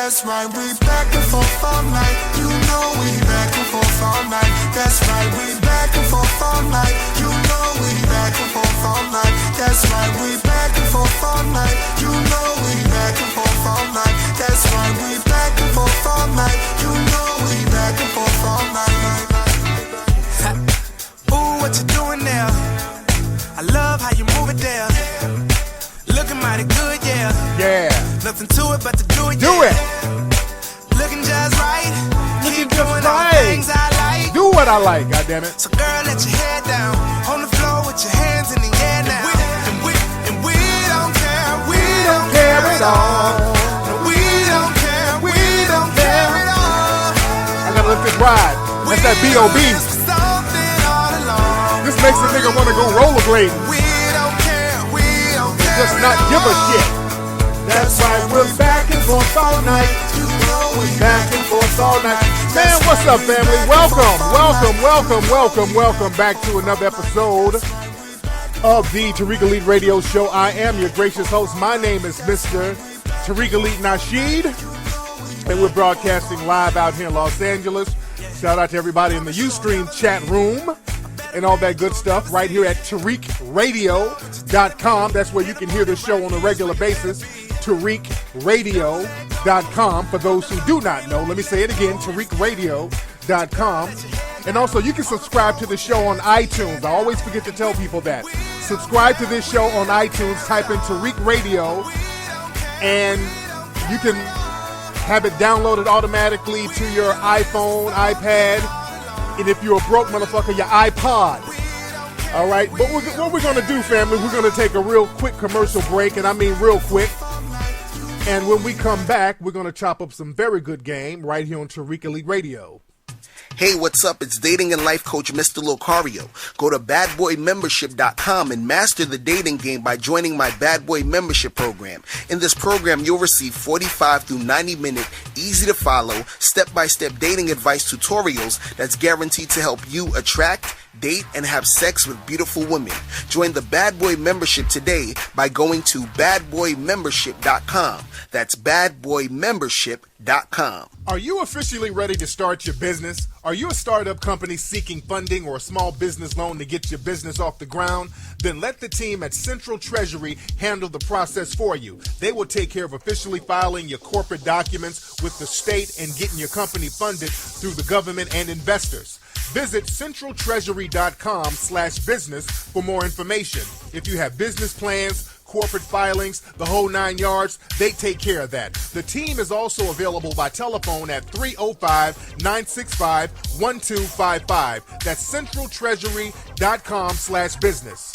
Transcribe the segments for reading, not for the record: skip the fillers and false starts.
That's right, we back and forth all night. You know we back and forth all night. That's right, we back and forth all night. You know we back and forth all night. That's right, we back and forth all night. You know we back and forth all night. That's right, we back and forth all night. You know we back and forth all night. Ooh, what you doing now? I love how you move it there. Looking mighty good, yeah. Yeah. Nothing to it but to do it. Do it. Looking just right. Looking Keep just doing all the right. things I like. Do what I like, goddammit. So girl, let your head down on the floor with your hands in the air now. And we don't care. We don't care at all. No, we don't care. We don't care at all. I gotta let this ride. That's that B.O.B. This makes a nigga wanna go rollerblading. We don't care. We don't care. Just not give a shit. That's why we're back and forth all night. You know we Back and forth all night. Man, what's up, family? Welcome back to another episode of the Tariq Elite Radio Show. I am your gracious host. My name is Mr. Tariq Elite Nasheed, and we're broadcasting live out here in Los Angeles. Shout out to everybody in the Ustream chat room and all that good stuff right here at TariqRadio.com. That's where you can hear the show on a regular basis. TariqRadio.com. For those who do not know, let me say it again, TariqRadio.com. And also, you can subscribe to the show on iTunes. I always forget to tell people that. Subscribe to this show on iTunes, type in Tariq Radio, and you can have it downloaded automatically to your iPhone, iPad, and if you're a broke motherfucker, your iPod. All right, but what we're going to do, family, we're going to take a real quick commercial break, and I mean real quick. And when we come back, we're going to chop up some very good game right here on Tariq Elite Radio. Hey, what's up? It's dating and life coach Mr. Locario. Go to badboymembership.com and master the dating game by joining my Bad Boy Membership program. In this program, you'll receive 45 through 90-minute, easy-to-follow, step-by-step dating advice tutorials that's guaranteed to help you attract, date, and have sex with beautiful women. Join the Bad Boy Membership today by going to badboymembership.com. That's badboymembership.com. Are you officially ready to start your business? Are you a startup company seeking funding or a small business loan to get your business off the ground? Then let the team at Central Treasury handle the process for you. They will take care of officially filing your corporate documents with the state and getting your company funded through the government and investors. Visit centraltreasury.com/business for more information. If you have business plans, corporate filings, the whole 9 yards, they take care of that. The team is also available by telephone at 305-965-1255. That's centraltreasury.com/business.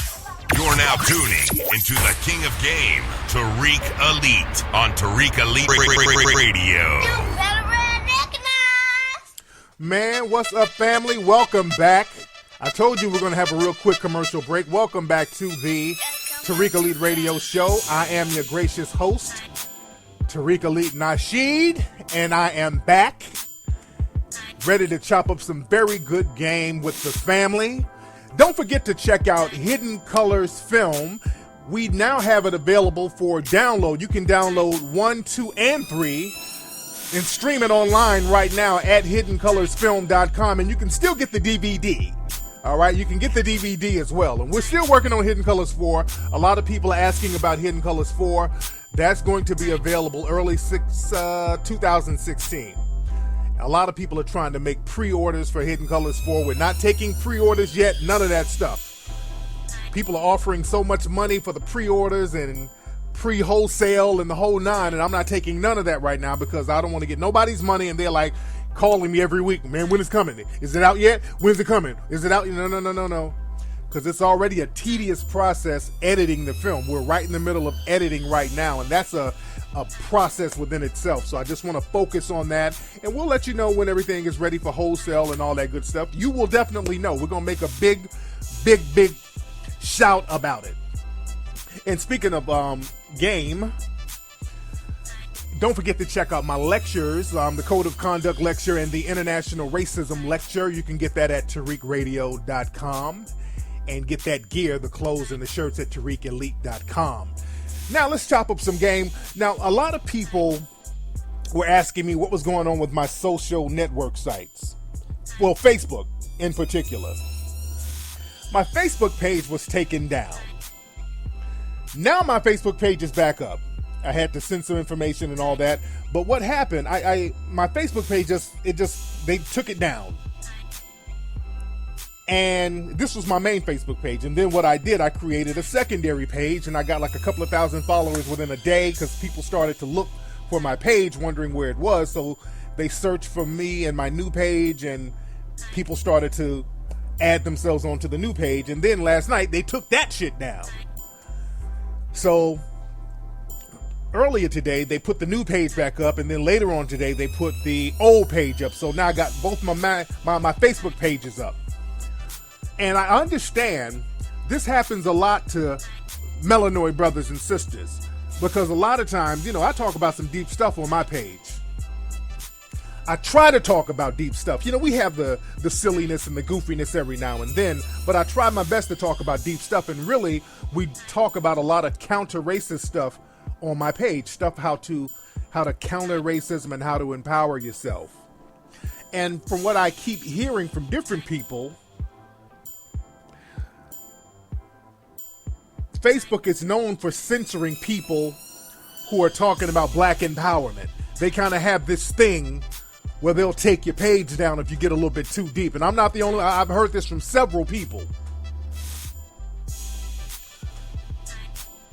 You're now tuning into the King of Game, Tariq Elite, on Tariq Elite Radio. Man, what's up, family? Welcome back. I told you we're going to have a real quick commercial break. Welcome back to the Tariq Elite Radio Show. I am your gracious host, Tariq Elite Nasheed, and I am back, ready to chop up some very good game with the family. Don't forget to check out Hidden Colors Film. We now have it available for download. You can download 1, 2, and 3 and stream it online right now at hiddencolorsfilm.com, and you can still get the DVD. All right, you can get the DVD as well. And we're still working on Hidden Colors 4. A lot of people are asking about Hidden Colors 4. That's going to be available early 2016. A lot of people are trying to make pre-orders for Hidden Colors 4. We're not taking pre-orders yet, none of that stuff. People are offering so much money for the pre-orders and pre-wholesale and the whole nine, and I'm not taking none of that right now because I don't want to get nobody's money, and they're like calling me every week, man, when is it coming? Is it out yet? When's it coming? Is it out? No. Because it's already a tedious process editing the film. We're right in the middle of editing right now, and that's a process within itself. So I just want to focus on that, and we'll let you know when everything is ready for wholesale and all that good stuff. You will definitely know. We're going to make a big shout about it. And speaking of game, don't forget to check out my lectures, the Code of Conduct lecture and the International Racism lecture. You can get that at TariqRadio.com and get that gear, the clothes and the shirts, at TariqElite.com. Now let's chop up some game. Now, a lot of people were asking me what was going on with my social network sites. Well, Facebook in particular. My Facebook page was taken down. Now my Facebook page is back up. I had to censor information and all that. But what happened, my Facebook page they took it down. And this was my main Facebook page. And then what I did, I created a secondary page, and I got like a couple of thousand followers within a day because people started to look for my page, wondering where it was. So they searched for me and my new page, and people started to add themselves onto the new page. And then last night, they took that shit down. So earlier today, they put the new page back up, and then later on today, they put the old page up. So now I got both my Facebook pages up. And I understand this happens a lot to melanoid brothers and sisters, because a lot of times, I talk about some deep stuff on my page. I try to talk about deep stuff. We have the silliness and the goofiness every now and then, but I try my best to talk about deep stuff. And really, we talk about a lot of counter-racist stuff on my page, stuff how to counter racism and how to empower yourself. And from what I keep hearing from different people, Facebook is known for censoring people who are talking about black empowerment. They kind of have this thing where they'll take your page down if you get a little bit too deep. And I'm not the only, I've heard this from several people.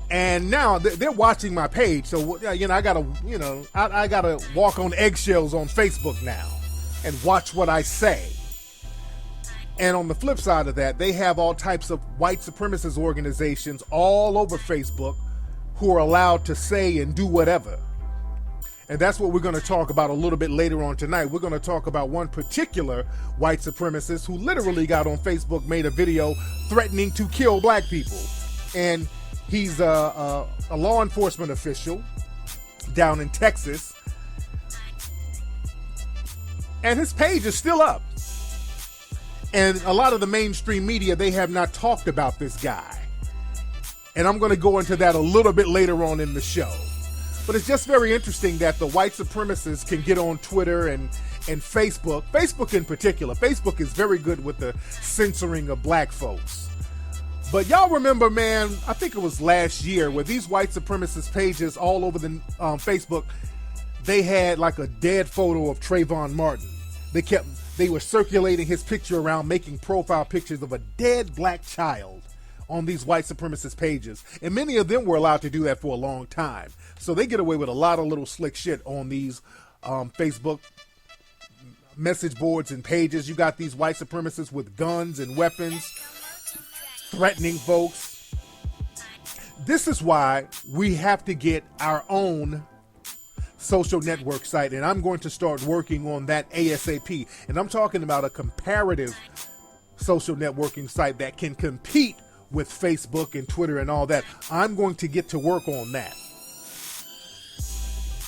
And now they're watching my page. So, I gotta walk on eggshells on Facebook now and watch what I say. And on the flip side of that, they have all types of white supremacist organizations all over Facebook who are allowed to say and do whatever. And that's what we're going to talk about a little bit later on tonight. We're going to talk about one particular white supremacist who literally got on Facebook, made a video threatening to kill black people. And he's a law enforcement official down in Texas. And his page is still up. And a lot of the mainstream media, they have not talked about this guy. And I'm going to go into that a little bit later on in the show. But it's just very interesting that the white supremacists can get on Twitter and Facebook. Facebook in particular. Facebook is very good with the censoring of black folks. But y'all remember, man, I think it was last year where these white supremacist pages all over the Facebook, they had like a dead photo of Trayvon Martin. They were circulating his picture around, making profile pictures of a dead black child on these white supremacist pages. And many of them were allowed to do that for a long time. So they get away with a lot of little slick shit on these Facebook message boards and pages. You got these white supremacists with guns and weapons threatening folks. This is why we have to get our own social network site, and I'm going to start working on that ASAP. And I'm talking about a comparative social networking site that can compete with Facebook and Twitter and all that. I'm going to get to work on that.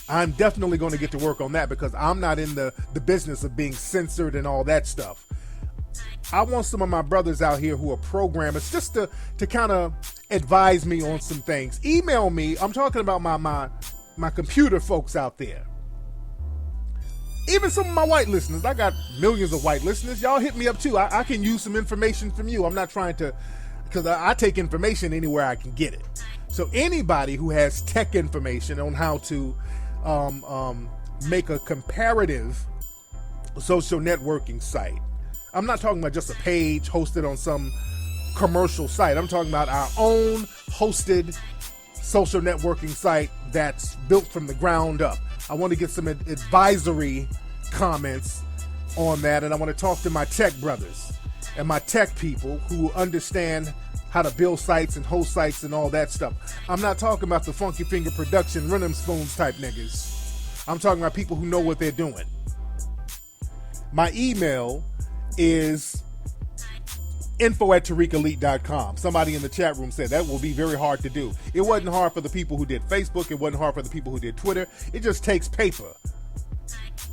I'm definitely going to get to work on that because I'm not in the business of being censored and all that stuff. I want some of my brothers out here who are programmers just to kind of advise me on some things. Email me. I'm talking about my computer folks out there. Even some of my white listeners. I got millions of white listeners. Y'all hit me up too. I can use some information from you. I'm not trying to, because I take information anywhere I can get it. So anybody who has tech information on how to make a comparative social networking site. I'm not talking about just a page hosted on some commercial site. I'm talking about our own hosted social networking site that's built from the ground up. I want to get some advisory comments on that, and I want to talk to my tech brothers and my tech people who understand how to build sites and host sites and all that stuff. I'm not talking about the funky finger production rhythm spoons type niggas. I'm talking about people who know what they're doing. My email is info@tariqelite.com. Somebody in the chat room said that will be very hard to do. It wasn't hard for the people who did Facebook. It wasn't hard for the people who did Twitter. It just takes paper.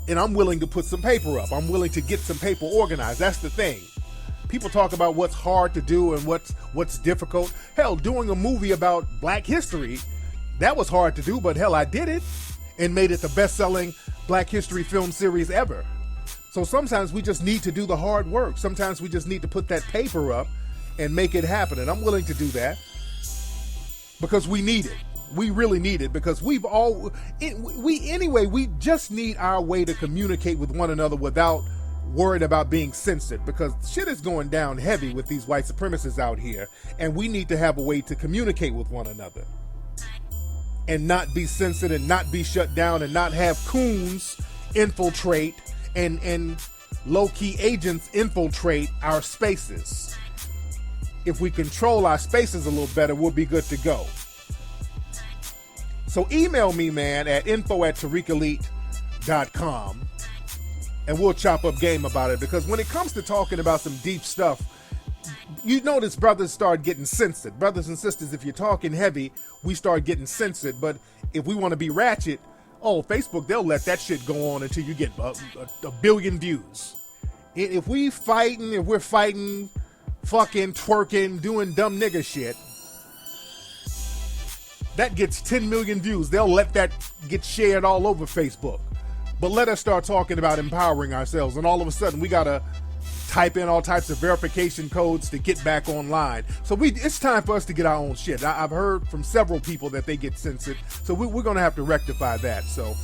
And I'm willing to put some paper up. I'm willing to get some paper organized. That's the thing. People talk about what's hard to do and what's difficult. Hell, doing a movie about black history, that was hard to do, but hell, I did it. and made it the best-selling Black History film series ever. So sometimes we just need to do the hard work. Sometimes we just need to put that paper up and make it happen. And I'm willing to do that because we need it. We really need it because we just need our way to communicate with one another without worried about being censored, because shit is going down heavy with these white supremacists out here, and we need to have a way to communicate with one another and not be censored and not be shut down and not have coons infiltrate and low-key agents infiltrate our spaces. If we control our spaces a little better, we'll be good to go. So email me, man, at info@tariqelite.com, and we'll chop up game about it, because when it comes to talking about some deep stuff, you notice brothers start getting censored. Brothers and sisters, if you're talking heavy, we start getting censored. But if we want to be ratchet, Facebook, they'll let that shit go on until you get a billion views. If we're fighting, fucking, twerking, doing dumb nigga shit, that gets 10 million views. They'll let that get shared all over Facebook. But let us start talking about empowering ourselves, and all of a sudden we gotta type in all types of verification codes to get back online. So it's time for us to get our own shit. I've heard from several people that they get censored, so we're gonna have to rectify that. So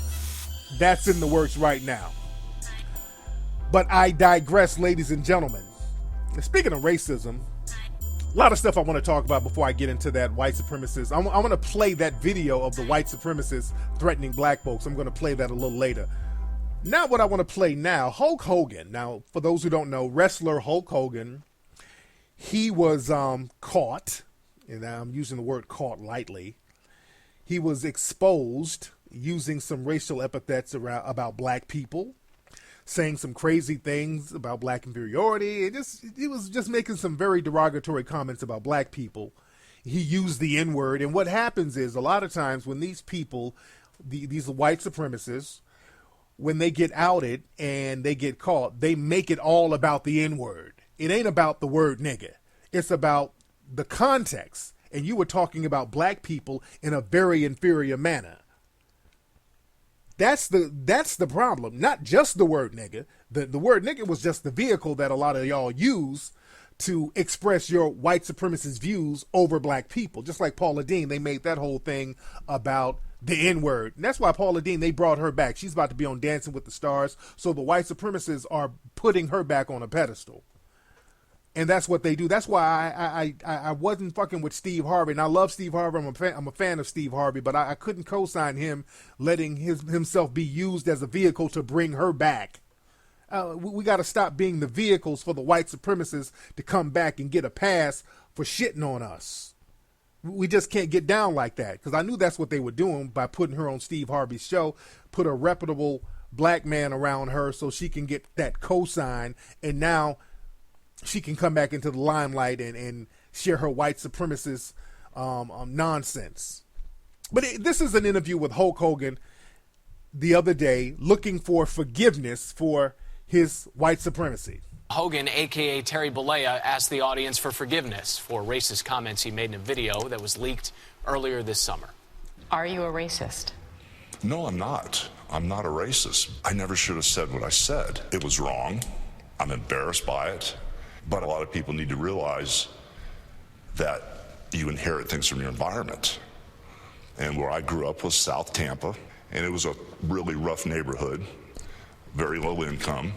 that's in the works right now. But I digress, ladies and gentlemen. Speaking of racism, a lot of stuff I want to talk about before I get into that white supremacist. I want to play that video of the white supremacists threatening black folks. I'm going to play that a little later. Now what I want to play now, Hulk Hogan. Now, for those who don't know, wrestler Hulk Hogan, he was caught, and I'm using the word caught lightly. He was exposed using some racial epithets about black people, saying some crazy things about black inferiority. He was just making some very derogatory comments about black people. He used the N-word, and what happens is a lot of times when these people, these white supremacists, when they get outed and they get caught, they make it all about the N-word. It ain't about the word nigga. It's about the context. And you were talking about black people in a very inferior manner. That's the problem. Not just the word nigga. The word nigga was just the vehicle that a lot of y'all use to express your white supremacist views over black people. Just like Paula Deen, they made that whole thing about the N-word. And that's why Paula Deen, they brought her back. She's about to be on Dancing with the Stars. So the white supremacists are putting her back on a pedestal. And that's what they do. That's why I wasn't fucking with Steve Harvey. And I love Steve Harvey. I'm a fan of Steve Harvey. But I couldn't co-sign him letting himself be used as a vehicle to bring her back. We got to stop being the vehicles for the white supremacists to come back and get a pass for shitting on us. We just can't get down like that, because I knew that's what they were doing by putting her on Steve Harvey's show, put a reputable black man around her so she can get that cosign, and now she can come back into the limelight and share her white supremacist nonsense. But this is an interview with Hulk Hogan the other day looking for forgiveness for his white supremacy. Hogan, a.k.a. Terry Bollea, asked the audience for forgiveness for racist comments he made in a video that was leaked earlier this summer. Are you a racist? No, I'm not. I'm not a racist. I never should have said what I said. It was wrong. I'm embarrassed by it. But a lot of people need to realize that you inherit things from your environment. And where I grew up was South Tampa, and it was a really rough neighborhood, very low income.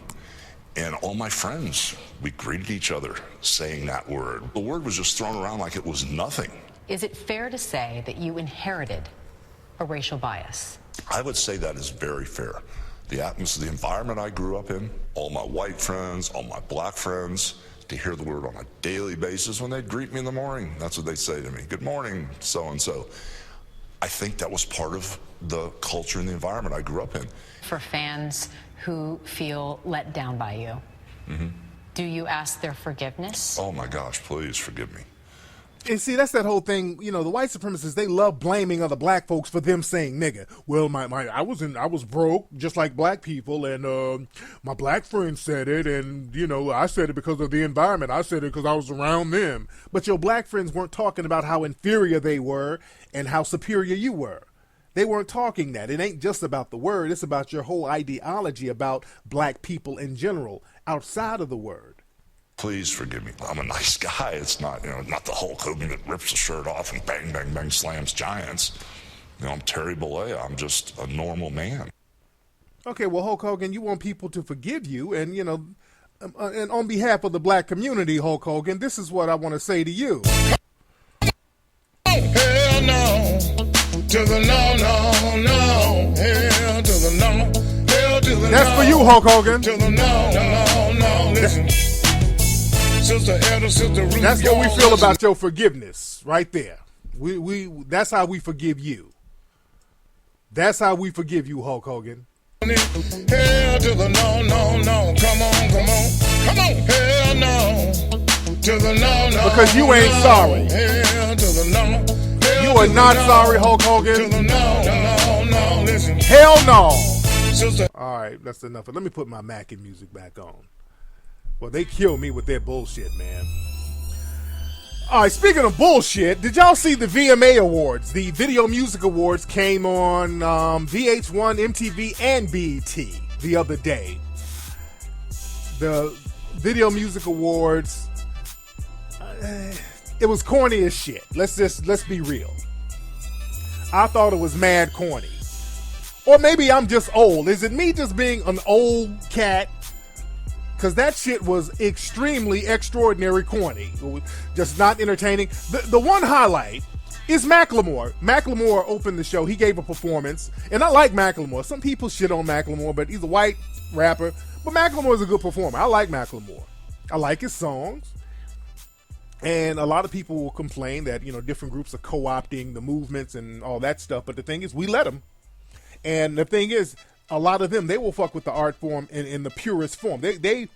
And all my friends, we greeted each other saying that word. The word was just thrown around like it was nothing. Is it fair to say that you inherited a racial bias? I would say that is very fair. The atmosphere, the environment I grew up in, all my white friends, all my black friends, to hear the word on a daily basis when they'd greet me in the morning, that's what they'd say to me. Good morning, so-and-so. I think that was part of the culture and the environment I grew up in. For fans who feel let down by you, do you ask their forgiveness? Oh my gosh, please forgive me. And see, that's that whole thing, you know, the white supremacists, they love blaming other black folks for them saying nigga. Well, I was broke just like black people, and my black friend said it, and, you know, I said it because of the environment. I said it because I was around them. But your black friends weren't talking about how inferior they were and how superior you were. They weren't talking that. It ain't just about the word. It's about your whole ideology about black people in general outside of the word. Please forgive me. I'm a nice guy. It's not, not the Hulk Hogan that rips the shirt off and bang, bang, bang slams giants. I'm Terry Bollea. I'm just a normal man. Okay, well, Hulk Hogan, you want people to forgive you. And, and on behalf of the black community, Hulk Hogan, this is what I want to say to you. Hell no. To the no, no, no. Hell to the no. Hell to the That's no. for you, Hulk Hogan. To the no, no, no. Listen. Sister Elder, Sister Ruth. That's what we feel about your forgiveness right there. We that's how we forgive you. That's how we forgive you, Hulk Hogan. Hell to the no, no, no. Come on, come on. Come on. Hell no. To the no, no. Because you ain't sorry. Hell to the no. You are not sorry, Hulk Hogan. To the no, no, no. Listen. Hell no. Sister. All right, that's enough. Let me put my Mackin music back on. Well, they kill me with their bullshit, man. All right, speaking of bullshit, did y'all see the VMA Awards? The Video Music Awards came on VH1, MTV, and BET the other day. The Video Music Awards, it was corny as shit. Let's be real. I thought it was mad corny. Or maybe I'm just old. Is it me just being an old cat? Because that shit was extremely extraordinary corny. Just not entertaining. The one highlight is Macklemore. Macklemore opened the show. He gave a performance. And I like Macklemore. Some people shit on Macklemore, but he's a white rapper. But Macklemore is a good performer. I like Macklemore. I like his songs. And a lot of people will complain that, different groups are co-opting the movements and all that stuff. But the thing is, we let them. And the thing is, a lot of them, they will fuck with the art form in the purest form. They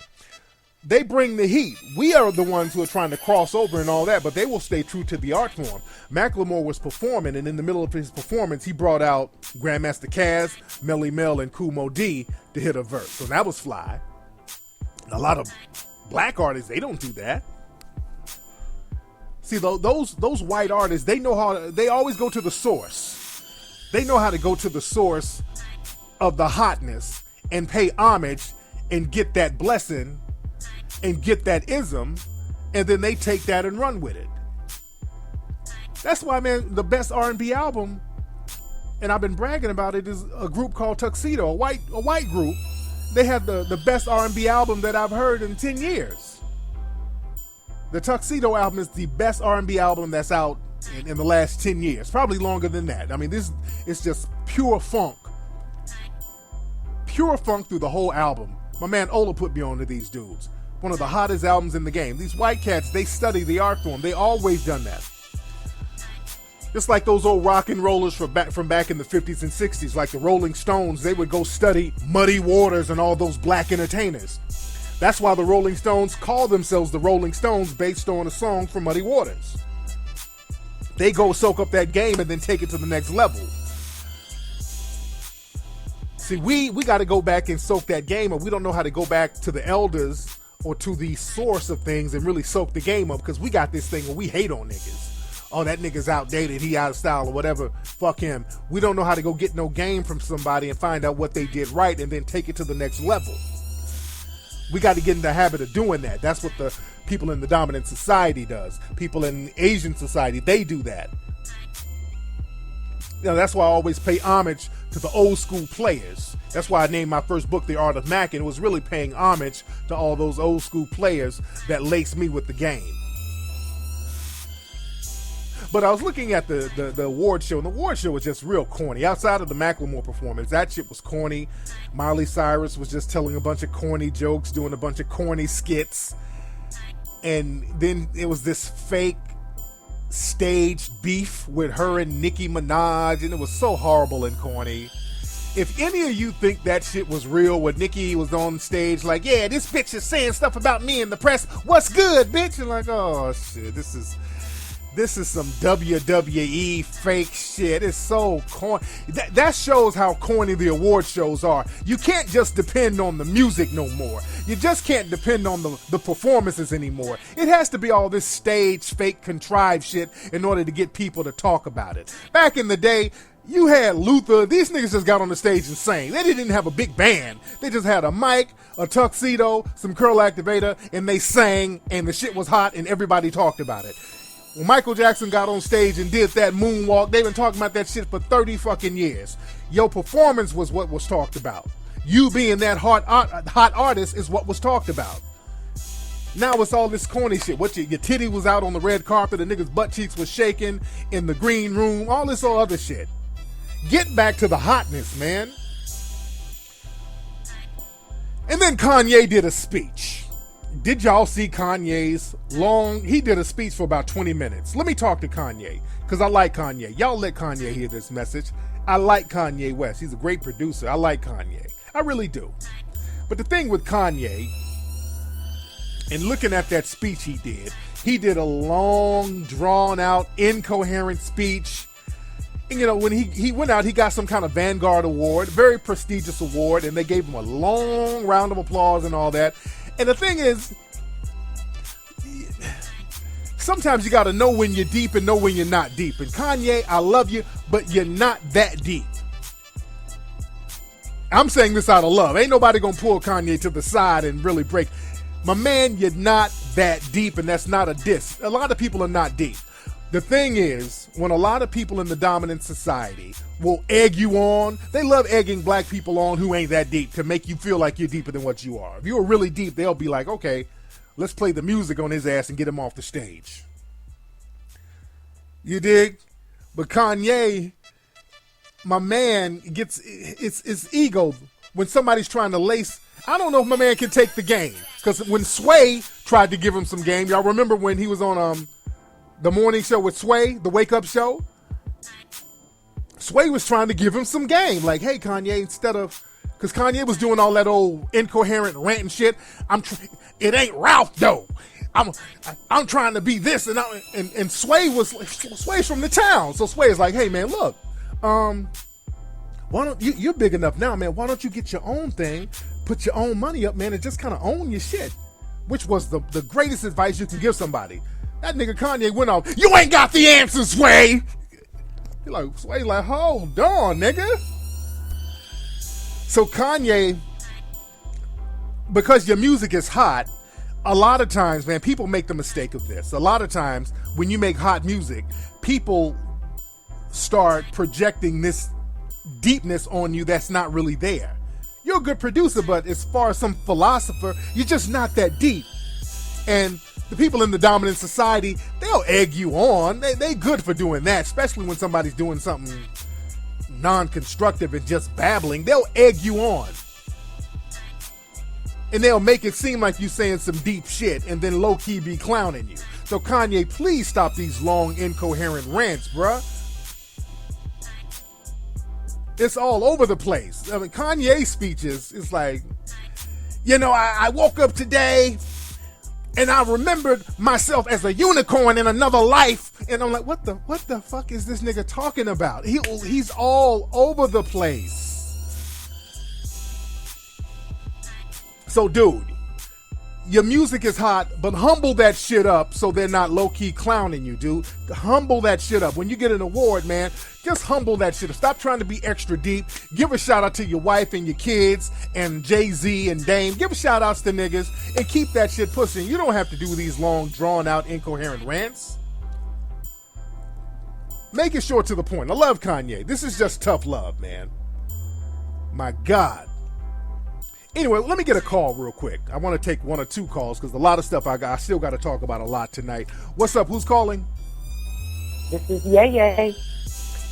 bring the heat. We are the ones who are trying to cross over and all that, but they will stay true to the art form. Macklemore was performing, and in the middle of his performance, he brought out Grandmaster Caz, Melly Mel, and Kool Moe Dee to hit a verse. So that was fly. And a lot of black artists, they don't do that. See, those white artists, they always go to the source. They know how to go to the source of the hotness and pay homage and get that blessing and get that ism, and then they take that and run with it. That's why, man, the best R&B album, and I've been bragging about it, is a group called Tuxedo, a white group. They have the best R&B album that I've heard in 10 years. The Tuxedo album is the best R&B album that's out in the last 10 years, probably longer than that. I mean, this is just pure funk. Pure funk through the whole album. My man Ola put me on to these dudes. One of the hottest albums in the game. These white cats, they study the art form. They always done that. Just like those old rock and rollers from back in the 50s and 60s, like the Rolling Stones, they would go study Muddy Waters and all those black entertainers. That's why the Rolling Stones call themselves the Rolling Stones, based on a song from Muddy Waters. They go soak up that game and then take it to the next level. See, we got to go back and soak that game up. We don't know how to go back to the elders or to the source of things and really soak the game up, because we got this thing where we hate on niggas. Oh, that nigga's outdated, he out of style or whatever. Fuck him. We don't know how to go get no game from somebody and find out what they did right and then take it to the next level. We got to get in the habit of doing that. That's what the people in the dominant society does. People in Asian society, they do that. That's why I always pay homage to the old school players. That's why I named my first book The Art of Mac, and it was really paying homage to all those old school players that laced me with the game. But I was looking at the award show, and the award show was just real corny. Outside of the Macklemore performance, that shit was corny. Miley Cyrus was just telling a bunch of corny jokes, doing a bunch of corny skits. And then it was this fake stage beef with her and Nicki Minaj, and it was so horrible and corny. If any of you think that shit was real, when Nicki was on stage like, yeah, this bitch is saying stuff about me in the press, what's good, bitch? And like, oh shit, this is some WWE fake shit. It's so corny. That shows how corny the award shows are. You can't just depend on the music no more. You just can't depend on the performances anymore. It has to be all this stage, fake, contrived shit in order to get people to talk about it. Back in the day, You had Luther. These niggas just got on the stage and sang. They didn't even have a big band. They just had a mic, a tuxedo, some curl activator, and they sang, and the shit was hot, and everybody talked about it. When Michael Jackson got on stage and did that moonwalk, they've been talking about that shit for 30 fucking years. Your performance was what was talked about. You being that hot artist is what was talked about. Now it's all this corny shit. What your titty was out on the red carpet, the niggas' butt cheeks was shaking in the green room, all this other shit. Get back to the hotness, man. And then Kanye did a speech. Did y'all see Kanye's he did a speech for about 20 minutes. Let me talk to Kanye, because I like Kanye. Y'all let Kanye hear this message. I like Kanye West. He's a great producer. I like Kanye. I really do. But the thing with Kanye, and looking at that speech he did a long, drawn-out, incoherent speech. And, you know, when he went out, he got some kind of Vanguard award, very prestigious award, and they gave him a long round of applause and all that. And the thing is, sometimes you got to know when you're deep and know when you're not deep. And Kanye, I love you, but you're not that deep. I'm saying this out of love. Ain't nobody gonna pull Kanye to the side and really break. My man, you're not that deep, and that's not a diss. A lot of people are not deep. The thing is, when a lot of people in the dominant society will egg you on, they love egging black people on who ain't that deep to make you feel like you're deeper than what you are. If you're really deep, they'll be like, okay, let's play the music on his ass and get him off the stage. You dig? But Kanye, my man, gets it's ego when somebody's trying to lace. I don't know if my man can take the game, because when Sway tried to give him some game, y'all remember when he was on the morning show with Sway, the wake up show? Sway was trying to give him some game. Like, hey, Kanye, instead of, because Kanye was doing all that old incoherent ranting shit. It ain't Ralph though. I'm trying to be this, and Sway's from the town. So Sway's like, hey man, look, why don't you're big enough now, man? Why don't you get your own thing, put your own money up, man, and just kind of own your shit? Which was the greatest advice you can give somebody. That nigga Kanye went off, you ain't got the answer, Sway. Sway's like, hold on, nigga. So Kanye, because your music is hot, a lot of times, man, people make the mistake of this. A lot of times when you make hot music, people start projecting this deepness on you that's not really there. You're a good producer, but as far as some philosopher, you're just not that deep. And the people in the dominant society, they'll egg you on. They good for doing that, especially when somebody's doing something non-constructive and just babbling. They'll egg you on. And they'll make it seem like you saying some deep shit and then low-key be clowning you. So Kanye, please stop these long, incoherent rants, bruh. It's all over the place. I mean, Kanye's speeches, it's like, you know, I woke up today and I remembered myself as a unicorn in another life. And I'm like, what the fuck is this nigga talking about? He's all over the place. So, dude, your music is hot, but humble that shit up so they're not low-key clowning you, dude. Humble that shit up. When you get an award, man, just humble that shit up. Stop trying to be extra deep. Give a shout out to your wife and your kids and Jay-Z and Dame. Give shout outs to niggas and keep that shit pushing. You don't have to do these long, drawn-out, incoherent rants. Make it short to the point. I love Kanye. This is just tough love, man. My God. Anyway, let me get a call real quick. I want to take one or two calls because a lot of stuff I still got to talk about a lot tonight. What's up? Who's calling? This is Yay.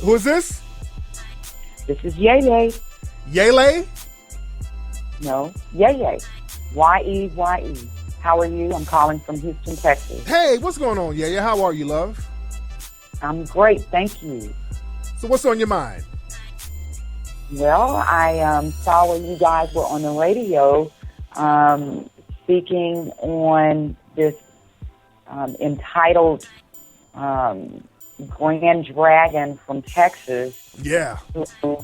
Who is this? This is Yay. Yele? No, Yay. Y-E-Y-E. How are you? I'm calling from Houston, Texas. Hey, what's going on, Yaya? How are you, love? I'm great, thank you. So what's on your mind? Well, I saw when you guys were on the radio speaking on this entitled Grand Dragon from Texas. Yeah. Who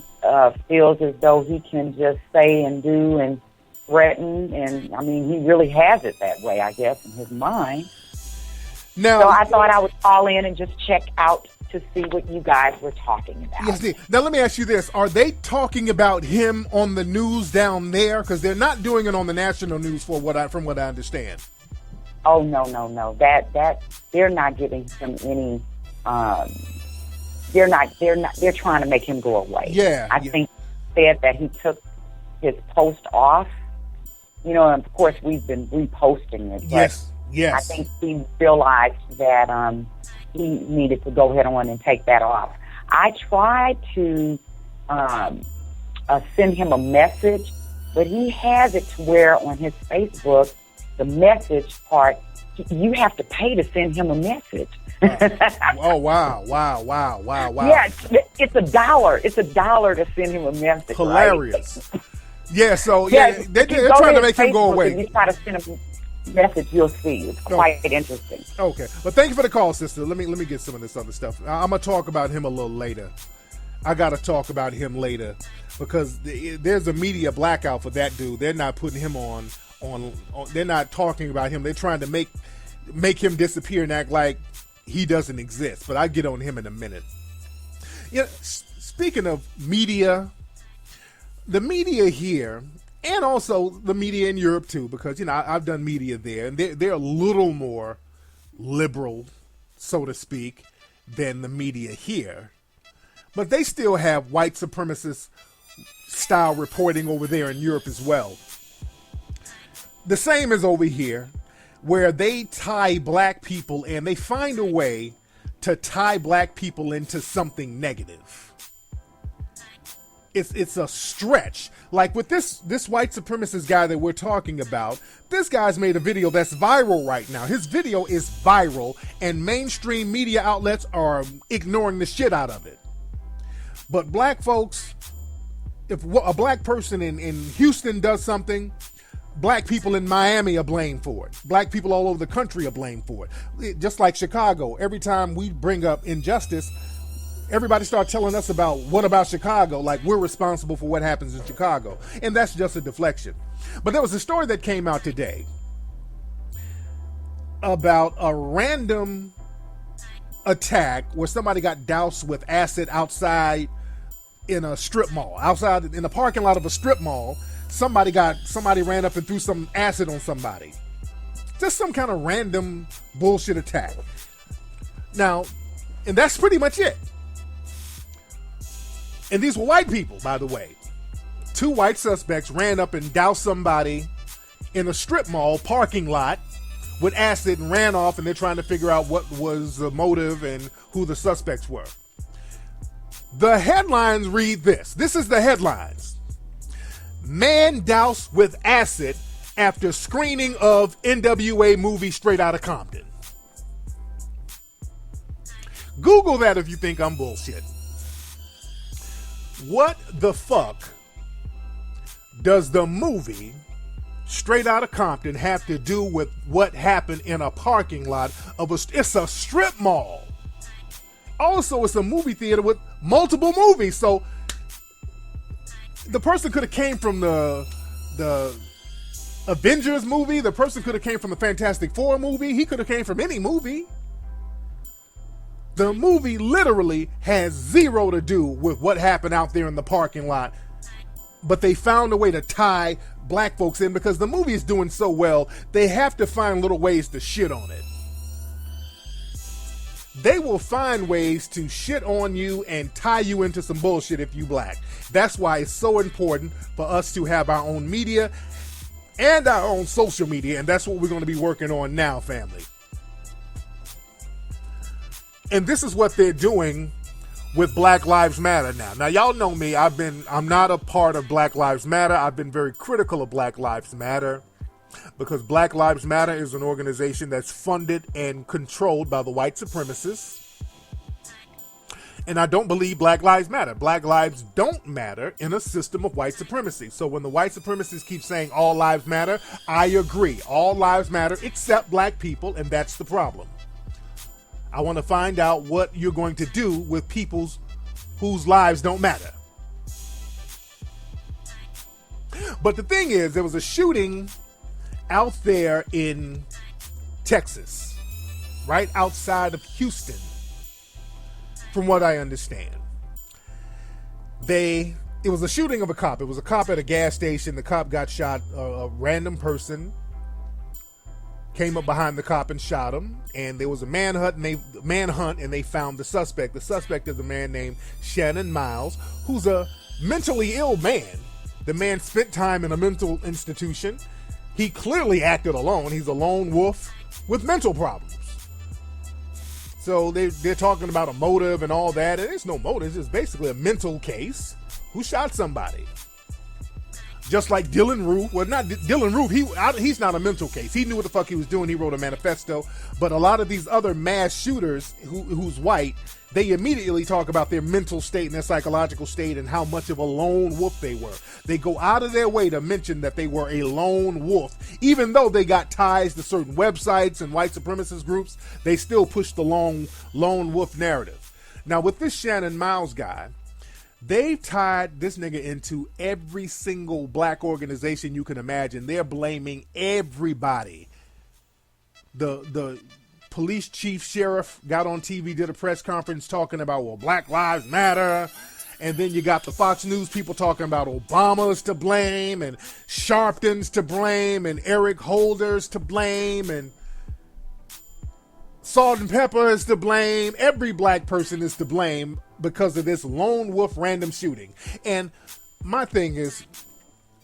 feels as though he can just say and do and threaten. And, I mean, he really has it that way, I guess, in his mind. Now, so I thought I would call in and just check out to see what you guys were talking about. Yes, now let me ask you this. Are they talking about him on the news down there? Because they're not doing it on the national news from what I understand. Oh, no. That they're not giving him any, they're trying to make him go away. Yeah. I think said that he took his post off, and of course we've been reposting it. But yes. I think he realized that he needed to go ahead on and take that off. I tried to send him a message, but he has it to where on his Facebook, the message part, you have to pay to send him a message. Oh, wow. Yeah, it's $1. It's $1 to send him a message. Hilarious. Right? Yeah, so they're go trying to ahead make him go Facebook away. and you try to send him a message, you'll see. It's quite interesting. Okay. Well, thank you for the call, sister. Let me get some of this other stuff. I'm going to talk about him a little later. I got to talk about him later because there's a media blackout for that dude. They're not putting him on they're not talking about him. They're trying to make him disappear and act like he doesn't exist. But I'll get on him in a minute. Speaking of media, the media here, and also the media in Europe too, because I've done media there, and they're a little more liberal, so to speak, than the media here. But they still have white supremacist style reporting over there in Europe as well. The same as over here, where they tie black people and they find a way to tie black people into something negative. It's a stretch. Like with this white supremacist guy that we're talking about, this guy's made a video that's viral right now. His video is viral, and mainstream media outlets are ignoring the shit out of it. But black folks, if a black person in Houston does something, black people in Miami are blamed for it. Black people all over the country are blamed for it. Just like Chicago, every time we bring up injustice, everybody starts telling us about what about Chicago, like we're responsible for what happens in Chicago. And that's just a deflection. But there was a story that came out today about a random attack where somebody got doused with acid outside in a strip mall, outside in the parking lot of a strip mall. Somebody ran up and threw some acid on somebody. Just some kind of random bullshit attack. Now, and that's pretty much it. And these were white people, by the way. 2 white suspects ran up and doused somebody in a strip mall parking lot with acid and ran off, and they're trying to figure out what was the motive and who the suspects were. The headlines read this. This is the headlines. Man doused with acid after screening of NWA movie Straight Outta Compton. Google that if you think I'm bullshit. What the fuck does the movie Straight Outta Compton have to do with what happened in a parking lot of it's a strip mall. Also, it's a movie theater with multiple movies. So the person could have came from the Avengers movie. The person could have came from the Fantastic Four movie. He could have came from any movie. The movie literally has zero to do with what happened out there in the parking lot. But they found a way to tie black folks in because the movie is doing so well, they have to find little ways to shit on it. They will find ways to shit on you and tie you into some bullshit if you black. That's why it's so important for us to have our own media and our own social media, and that's what we're going to be working on now, family. And this is what they're doing with Black Lives Matter now. Now, y'all know me. I'm not a part of Black Lives Matter. I've been very critical of Black Lives Matter because Black Lives Matter is an organization that's funded and controlled by the white supremacists. And I don't believe Black Lives Matter. Black lives don't matter in a system of white supremacy. So when the white supremacists keep saying all lives matter, I agree. All lives matter except black people, and that's the problem. I want to find out what you're going to do with people whose lives don't matter. But the thing is, there was a shooting out there in Texas, right outside of Houston. from what I understand. It was a shooting of a cop. It was a cop at a gas station. The cop got shot. A random person came up behind the cop and shot him. And there was a manhunt, and they found the suspect. The suspect is a man named Shannon Miles, who's a mentally ill man. The man spent time in a mental institution. He clearly acted alone. He's a lone wolf with mental problems. So they're talking about a motive and all that. And there's no motive. It's basically a mental case. Who shot somebody? Just like Dylan Roof. Well, not Dylan Roof. He's not a mental case. He knew what the fuck he was doing. He wrote a manifesto. But a lot of these other mass shooters who's white, they immediately talk about their mental state and their psychological state and how much of a lone wolf they were. They go out of their way to mention that they were a lone wolf. Even though they got ties to certain websites and white supremacist groups, they still push the lone wolf narrative. Now, with this Shannon Miles guy, they've tied this nigga into every single black organization you can imagine. They're blaming everybody. The police chief sheriff got on TV, did a press conference talking about, well, Black Lives Matter. And then you got the Fox News people talking about Obama's to blame and Sharpton's to blame and Eric Holder's to blame and Salt and Pepper is to blame. Every black person is to blame because of this lone wolf random shooting. And my thing is,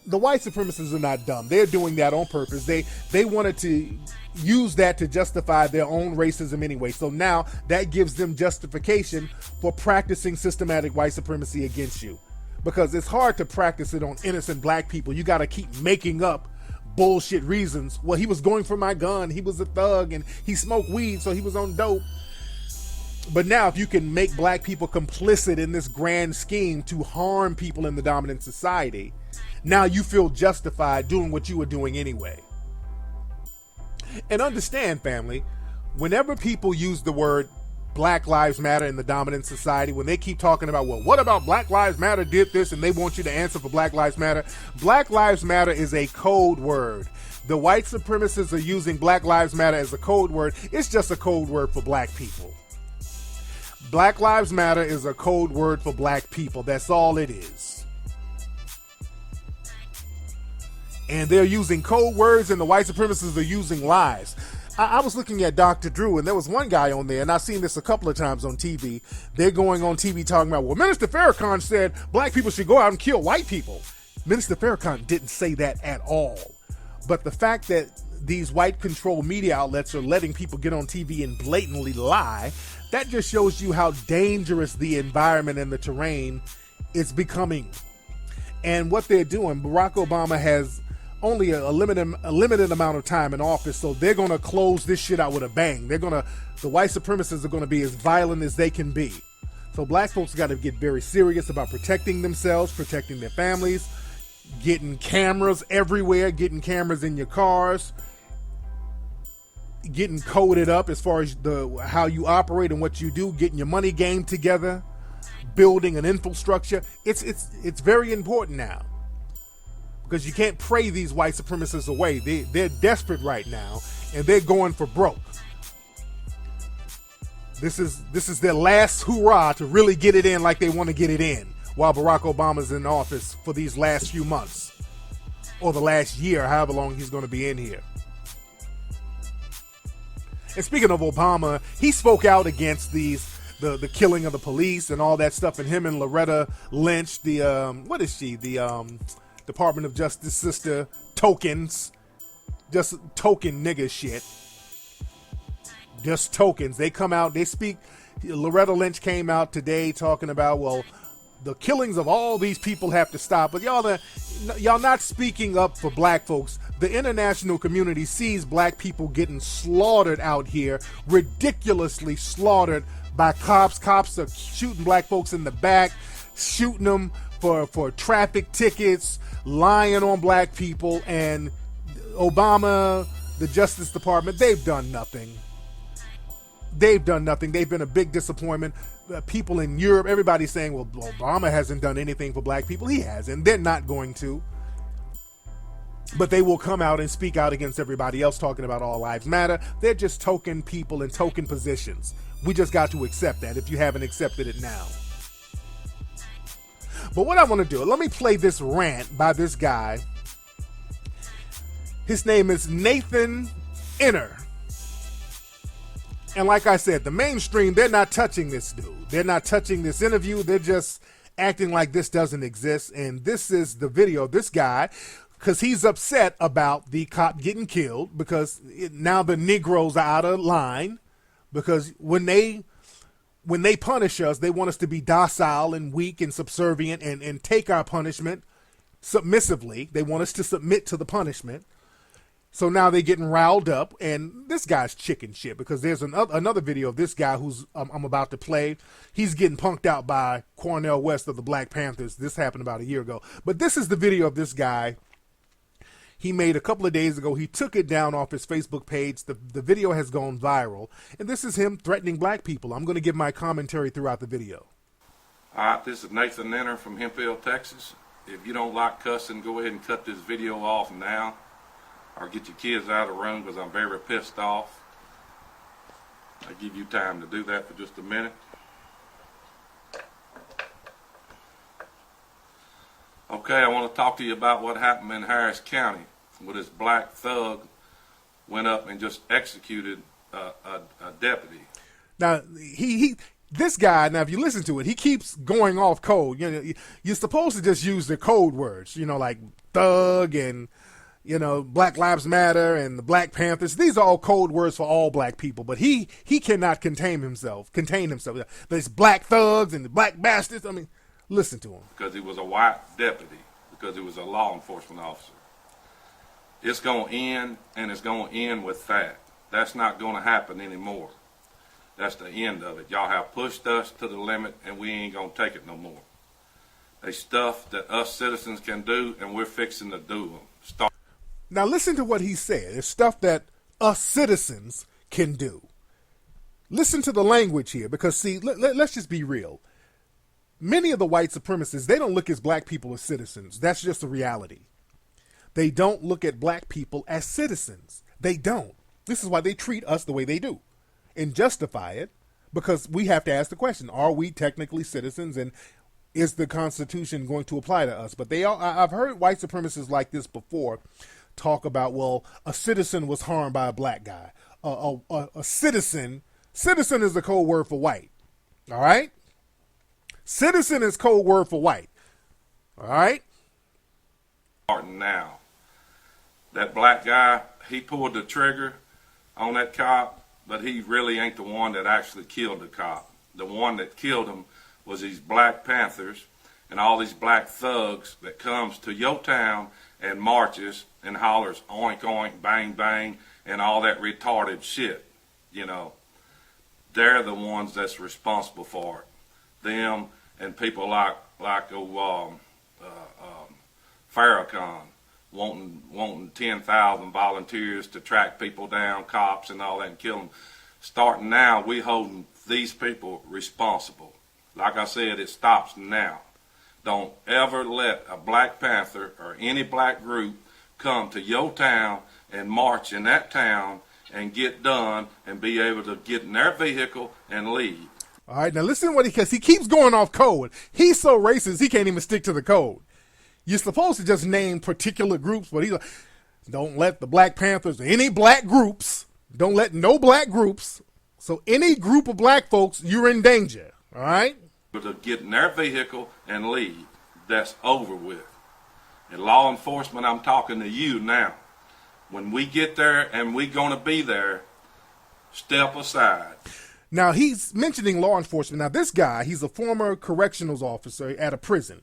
the white supremacists are not dumb. They're doing that on purpose. They wanted to use that to justify their own racism anyway. So now that gives them justification for practicing systematic white supremacy against you. Because it's hard to practice it on innocent black people. You got to keep making up bullshit reasons. Well, he was going for my gun. He was a thug and he smoked weed, so he was on dope. But now if you can make black people complicit in this grand scheme to harm people in the dominant society, now you feel justified doing what you were doing anyway. And understand, family, whenever people use the word Black Lives Matter in the dominant society, when they keep talking about, well, what about Black Lives Matter did this, and they want you to answer for Black Lives Matter. Black Lives Matter is a code word. The white supremacists are using Black Lives Matter as a code word. It's just a code word for black people. Black Lives Matter is a code word for black people. That's all it is. And they're using code words, and the white supremacists are using lies. I was looking at Dr. Drew, and there was one guy on there, and I've seen this a couple of times on TV. They're going on TV talking about, well, Minister Farrakhan said black people should go out and kill white people. Minister Farrakhan didn't say that at all. But the fact that these white-controlled media outlets are letting people get on TV and blatantly lie, that just shows you how dangerous the environment and the terrain is becoming. And what they're doing, Barack Obama has only a limited amount of time in office, so they're going to close this shit out with a bang. The white supremacists are going to be as violent as they can be. So black folks got to get very serious about protecting themselves, protecting their families, getting cameras everywhere, getting cameras in your cars, getting coded up as far as how you operate and what you do, getting your money game together, building an infrastructure. It's very important now. Because you can't pray these white supremacists away. They're desperate right now, and they're going for broke. This is their last hurrah to really get it in like they want to get it in while Barack Obama's in office for these last few months. Or the last year, however long he's going to be in here. And speaking of Obama, he spoke out against the killing of the police and all that stuff, and him and Loretta Lynch, what is she? The Department of Justice sister, tokens, just token nigga shit, just tokens. They come out, they speak. Loretta Lynch came out today talking about, well, the killings of all these people have to stop, but y'all not speaking up for black folks. The international community sees black people getting slaughtered out here, ridiculously slaughtered by cops. Cops are shooting black folks in the back, shooting them for traffic tickets, lying on black people, and Obama, the Justice Department, they've done nothing. They've done nothing. They've been a big disappointment. People in Europe, everybody's saying, well, Obama hasn't done anything for black people. He hasn't. They're not going to. But they will come out and speak out against everybody else talking about all lives matter. They're just token people in token positions. We just got to accept that if you haven't accepted it now. But what I want to do, let me play this rant by this guy. His name is Nathan Ener. And like I said, the mainstream, they're not touching this dude. They're not touching this interview. They're just acting like this doesn't exist. And this is the video of this guy, because he's upset about the cop getting killed, because now the Negroes are out of line, because when they punish us, they want us to be docile and weak and subservient and take our punishment submissively. They want us to submit to the punishment. So now they're getting riled up, and this guy's chicken shit, because there's another video of this guy who's I'm about to play. He's getting punked out by Cornel West of the Black Panthers. This happened about a year ago. But this is the video of this guy. He made a couple of days ago. He took it down off his Facebook page. The video has gone viral, and this is him threatening black people. I'm going to give my commentary throughout the video. All right, this is Nathan Ener from Hemphill, Texas. If you don't like cussing, go ahead and cut this video off now, or get your kids out of the room, because I'm very pissed off. I'll give you time to do that for just a minute. Okay, I want to talk to you about what happened in Harris County, where this black thug went up and just executed a deputy. Now, this guy, now if you listen to it, he keeps going off code. You know, you're supposed to just use the code words, you know, like thug and, you know, Black Lives Matter and the Black Panthers. These are all code words for all black people, but he cannot contain himself. There's black thugs and the black bastards. I mean, listen to him. Because he was a white deputy, because he was a law enforcement officer. It's going to end, and it's going to end with that. That's not going to happen anymore. That's the end of it. Y'all have pushed us to the limit, and we ain't going to take it no more. There's stuff that us citizens can do, and we're fixing to do them. Now listen to what he said. It's stuff that us citizens can do. Listen to the language here, because see, let's just be real. Many of the white supremacists, they don't look at black people as citizens. That's just a reality. They don't look at black people as citizens. They don't. This is why they treat us the way they do and justify it, because we have to ask the question, are we technically citizens, and is the Constitution going to apply to us? But I've heard white supremacists like this before talk about, well, a citizen was harmed by a black guy. A citizen is the code word for white. All right? Citizen is code word for white. All right? Now, that black guy, he pulled the trigger on that cop, but he really ain't the one that actually killed the cop. The one that killed him was these Black Panthers and all these black thugs that comes to your town and marches and hollers oink oink, bang bang, and all that retarded shit. You know, they're the ones that's responsible for it. Them and people like Farrakhan wanting 10,000 volunteers to track people down, cops and all that, and kill them. Starting now, we holding these people responsible. Like I said, it stops now. Don't ever let a Black Panther or any black group come to your town and march in that town and get done and be able to get in their vehicle and leave. All right, now listen to what because he keeps going off code. He's so racist, he can't even stick to the code. You're supposed to just name particular groups, but he's like, don't let the Black Panthers or any black groups, don't let no black groups. So any group of black folks, you're in danger, all right? To get in their vehicle and leave. That's over with. And law enforcement, I'm talking to you now. When we get there and we're going to be there, step aside. Now, he's mentioning law enforcement. Now, this guy, he's a former correctional officer at a prison.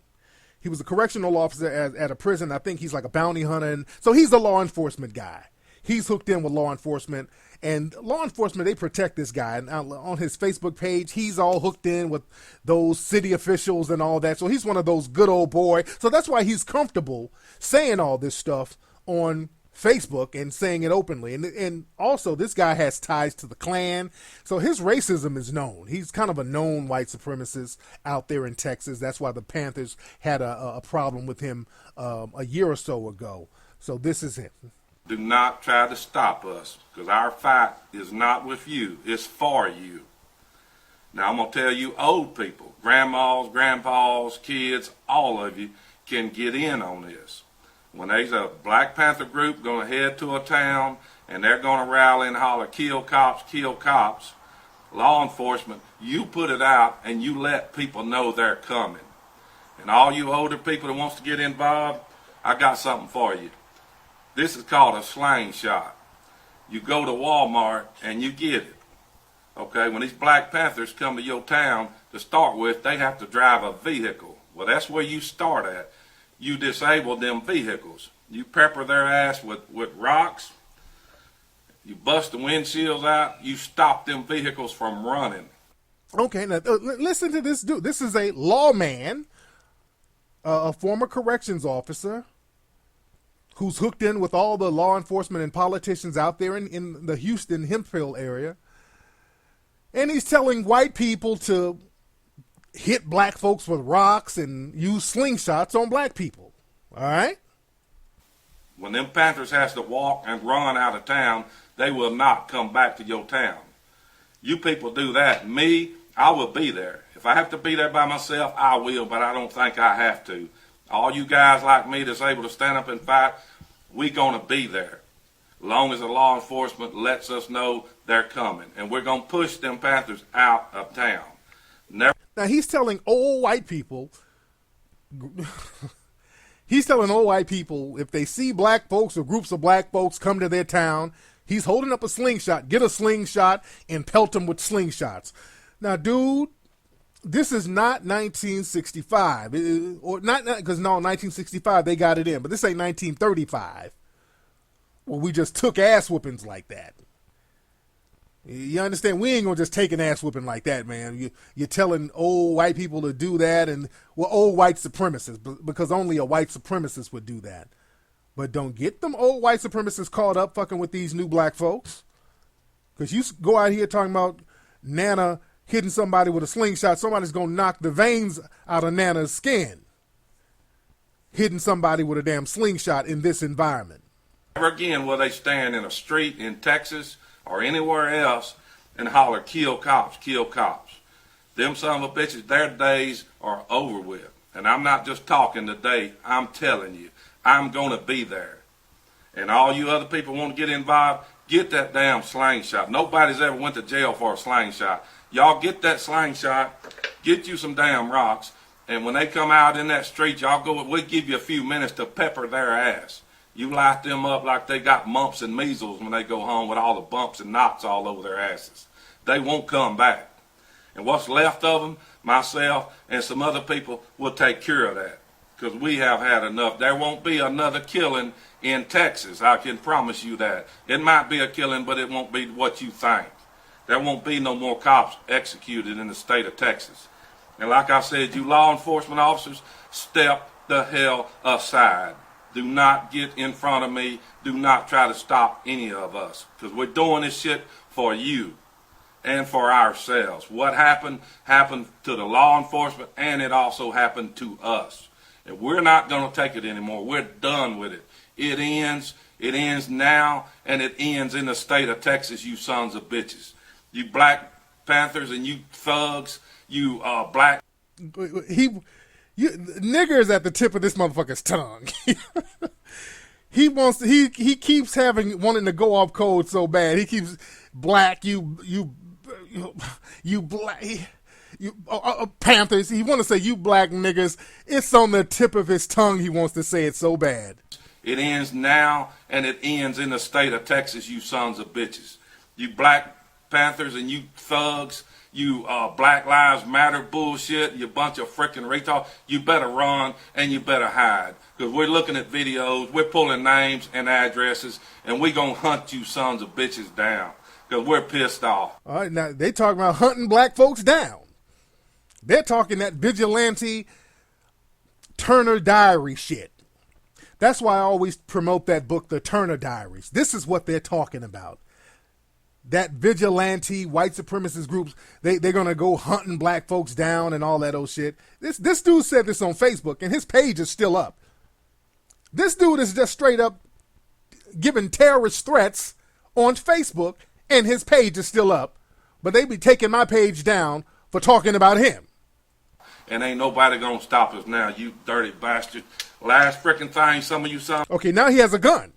He was a correctional officer at a prison. I think he's like a bounty hunter. And so he's a law enforcement guy. He's hooked in with law enforcement. And law enforcement, they protect this guy. And on his Facebook page, he's all hooked in with those city officials and all that. So he's one of those good old boys. So that's why he's comfortable saying all this stuff on Facebook and saying it openly. And also, this guy has ties to the Klan. So his racism is known. He's kind of a known white supremacist out there in Texas. That's why the Panthers had a problem with him a year or so ago. So this is him. Do not try to stop us, because our fight is not with you, it's for you. Now, I'm going to tell you old people, grandmas, grandpas, kids, all of you can get in on this. When there's a Black Panther group going to head to a town and they're going to rally and holler, kill cops, law enforcement, you put it out and you let people know they're coming. And all you older people that wants to get involved, I got something for you. This is called a slingshot. You go to Walmart and you get it. Okay, when these Black Panthers come to your town, to start with, they have to drive a vehicle. Well, that's where you start at. You disable them vehicles. You pepper their ass with rocks. You bust the windshields out. You stop them vehicles from running. Okay, now listen to this dude. This is a lawman, a former corrections officer who's hooked in with all the law enforcement and politicians out there in the Houston Hemphill area. And he's telling white people to hit black folks with rocks and use slingshots on black people. All right? When them Panthers has to walk and run out of town, they will not come back to your town. You people do that. Me, I will be there. If I have to be there by myself, I will, but I don't think I have to. All you guys like me that's able to stand up and fight, we gonna be there. As long as the law enforcement lets us know they're coming. And we're gonna push them Panthers out of town. Now he's telling old white people, if they see black folks or groups of black folks come to their town, he's holding up a slingshot. Get a slingshot and pelt them with slingshots. Now, dude, this is not 1965. Or not because, no, 1965, they got it in. But this ain't 1935. Well, we just took ass whoopings like that. You understand? We ain't gonna just take an ass whooping like that, man. You're telling old white people to do that, and well, old white supremacists, because only a white supremacist would do that. But don't get them old white supremacists caught up fucking with these new black folks, because you go out here talking about Nana hitting somebody with a slingshot, somebody's gonna knock the veins out of Nana's skin. Hitting somebody with a damn slingshot in this environment. Never again will they stand in a street in Texas or anywhere else and holler, kill cops, kill cops. Them son of a bitches, their days are over with. And I'm not just talking today, I'm telling you, I'm going to be there. And all you other people want to get involved, get that damn slingshot. Nobody's ever went to jail for a slingshot. Y'all get that slingshot, get you some damn rocks, and when they come out in that street, y'all go, we'll give you a few minutes to pepper their ass. You light them up like they got mumps and measles when they go home with all the bumps and knots all over their asses. They won't come back. And what's left of them, myself and some other people will take care of that, because we have had enough. There won't be another killing in Texas. I can promise you that. It might be a killing, but it won't be what you think. There won't be no more cops executed in the state of Texas. And like I said, you law enforcement officers, step the hell aside. Do not get in front of me. Do not try to stop any of us, because we're doing this shit for you and for ourselves. What happened to the law enforcement, and it also happened to us. And we're not going to take it anymore. We're done with it. It ends. It ends now, and it ends in the state of Texas, you sons of bitches. You Black Panthers and you thugs, you black... Nigger is at the tip of this motherfucker's tongue. He keeps wanting to go off code so bad. He keeps black, Panthers. He want to say you black niggas. It's on the tip of his tongue. He wants to say it so bad. It ends now, and it ends in the state of Texas, you sons of bitches. You Black Panthers and you thugs, you Black Lives Matter bullshit, you bunch of freaking retards, you better run and you better hide. Because we're looking at videos, we're pulling names and addresses, and we're going to hunt you sons of bitches down. Because we're pissed off. All right, now they talking about hunting black folks down. They're talking that vigilante Turner Diary shit. That's why I always promote that book, The Turner Diaries. This is what they're talking about. That vigilante white supremacist groups, they're going to go hunting black folks down and all that old shit. This dude said this on Facebook, and his page is still up. This dude is just straight up giving terrorist threats on Facebook, and his page is still up. But they be taking my page down for talking about him. And ain't nobody gonna stop us now, you dirty bastard. Last freaking thing, some of you son. Okay, now he has a gun.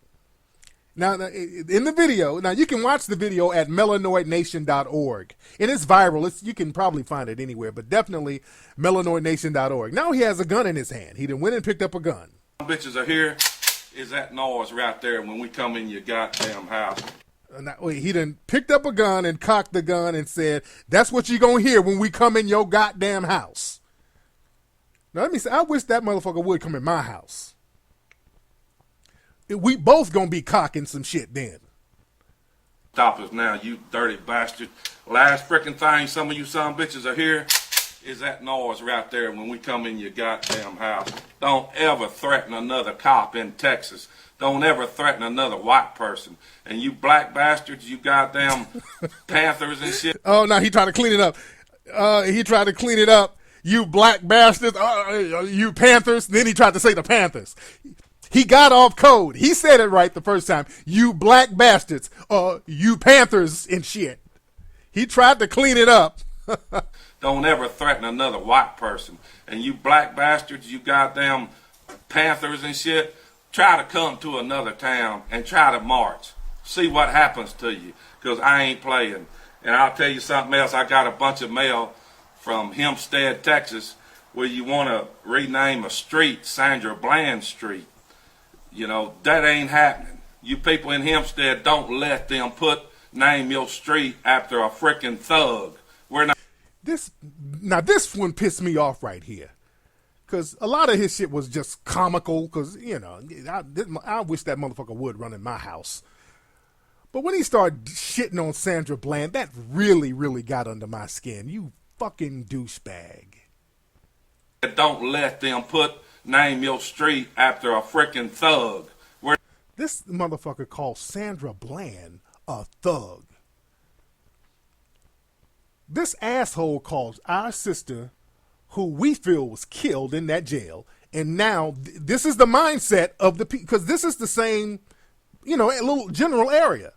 Now, in the video, now you can watch the video at melanoidnation.org. And it's viral. You can probably find it anywhere, but definitely melanoidnation.org. Now he has a gun in his hand. He done went and picked up a gun. Bitches are here. Is that noise right there when we come in your goddamn house? He done picked up a gun and cocked the gun and said, that's what you gonna hear when we come in your goddamn house. Now let me say, I wish that motherfucker would come in my house. We both gonna be cocking some shit then. Stop us now, you dirty bastard. Last freaking thing, some of you son bitches are here. Is that noise right there when we come in your goddamn house? Don't ever threaten another cop in Texas. Don't ever threaten another white person. And you black bastards, you goddamn Panthers and shit. Oh, no, he tried to clean it up. You black bastards, you Panthers. Then he tried to say the Panthers. He got off code. He said it right the first time. You black bastards, you Panthers and shit. He tried to clean it up. Don't ever threaten another white person. And you black bastards, you goddamn Panthers and shit, try to come to another town and try to march. See what happens to you, because I ain't playing. And I'll tell you something else. I got a bunch of mail from Hempstead, Texas, where you want to rename a street Sandra Bland Street. You know, that ain't happening. You people in Hempstead, don't let them name your street after a freaking thug. We're not. This one pissed me off right here. Because a lot of his shit was just comical. Because, you know, I wish that motherfucker would run in my house. But when he started shitting on Sandra Bland, that really, really got under my skin. You fucking douchebag. Don't let them name your street after a freaking thug. This motherfucker called Sandra Bland a thug. This asshole called our sister, who we feel was killed in that jail, and now this is the mindset of the people, because this is the same, you know, a little general area.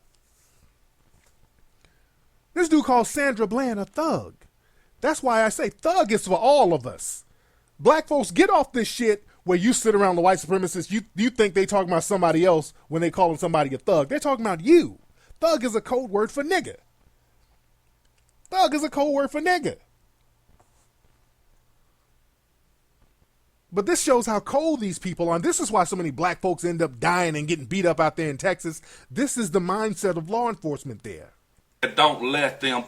This dude called Sandra Bland a thug. That's why I say thug is for all of us. Black folks, get off this shit where you sit around the white supremacists. You think they talking about somebody else when they calling somebody a thug. They're talking about you. Thug is a code word for nigga. Thug is a code word for nigga. But this shows how cold these people are. And this is why so many black folks end up dying and getting beat up out there in Texas. This is the mindset of law enforcement there. Don't let them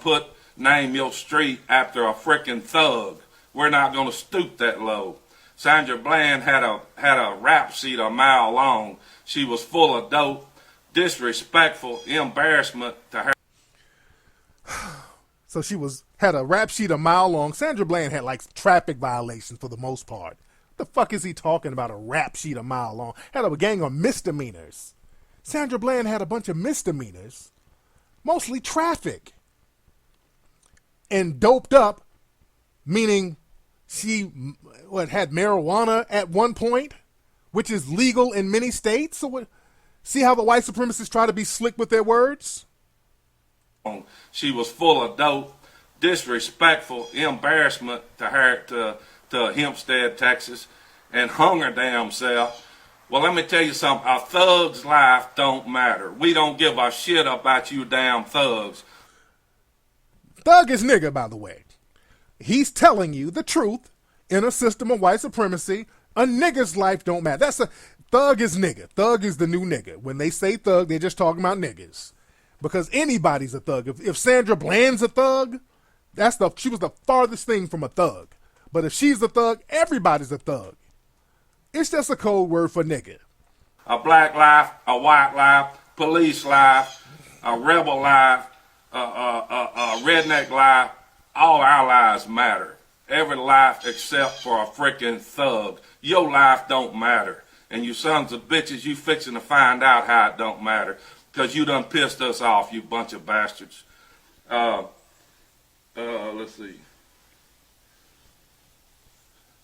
name your street after a freaking thug. We're not going to stoop that low. Sandra Bland had a rap sheet a mile long. She was full of dope, disrespectful, embarrassment to her. So she had a rap sheet a mile long. Sandra Bland had like traffic violations for the most part. What the fuck is he talking about, a rap sheet a mile long? Had a gang of misdemeanors. Sandra Bland had a bunch of misdemeanors, mostly traffic. And doped up, meaning she had marijuana at one point, which is legal in many states. So see how the white supremacists try to be slick with their words? She was full of dope, disrespectful, embarrassment to her, to Hempstead, Texas, and hung her damn self. Well, let me tell you something. A thug's life don't matter. We don't give a shit about you damn thugs. Thug is nigga, by the way. He's telling you the truth in a system of white supremacy. A nigga's life don't matter. Thug is nigga. Thug is the new nigga. When they say thug, they're just talking about niggas. Because anybody's a thug. If Sandra Bland's a thug, she was the farthest thing from a thug. But if she's a thug, everybody's a thug. It's just a code word for nigga. A black life, a white life, police life, a rebel life, a redneck life, all our lives matter. Every life except for a freaking thug. Your life don't matter. And you sons of bitches, you fixing to find out how it don't matter. Because you done pissed us off, you bunch of bastards. Let's see.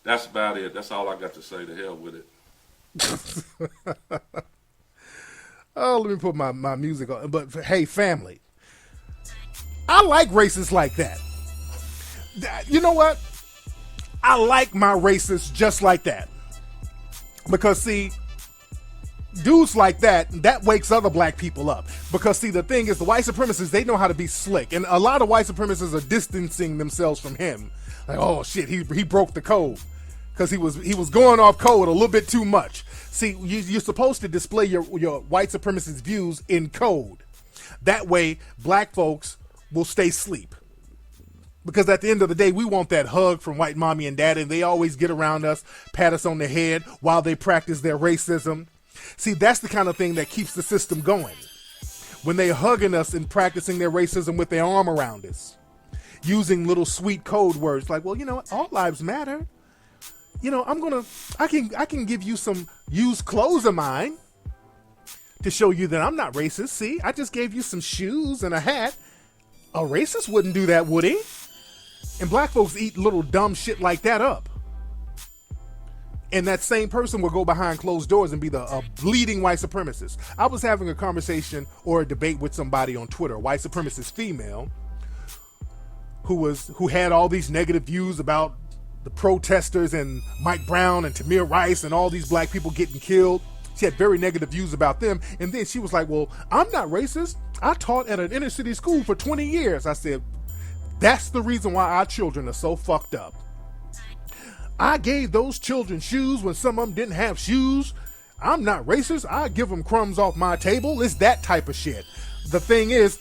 That's about it. That's all I got to say. To hell with it. Oh, let me put my music on. But hey, family, I like racists like that. You know what? I like my racists just like that. Because, see, dudes like that wakes other black people up. Because, see, the thing is, the white supremacists, they know how to be slick. And a lot of white supremacists are distancing themselves from him. Like, oh, shit, he broke the code. Because he was going off code a little bit too much. See, you're supposed to display your white supremacist views in code. That way, black folks will stay asleep. Because at the end of the day, we want that hug from white mommy and daddy, and they always get around us, pat us on the head while they practice their racism. See, that's the kind of thing that keeps the system going. When they're hugging us and practicing their racism with their arm around us, using little sweet code words like, well, you know what? All lives matter. You know, I can give you some used clothes of mine to show you that I'm not racist. See, I just gave you some shoes and a hat. A racist wouldn't do that, would he? And black folks eat little dumb shit like that up. And that same person will go behind closed doors and be a bleeding white supremacist. I was having a conversation or a debate with somebody on Twitter, a white supremacist female, who had all these negative views about the protesters and Mike Brown and Tamir Rice and all these black people getting killed. She had very negative views about them. And then she was like, well, I'm not racist. I taught at an inner city school for 20 years. I said, that's the reason why our children are so fucked up. I gave those children shoes when some of them didn't have shoes. I'm not racist. I give them crumbs off my table. It's that type of shit. The thing is,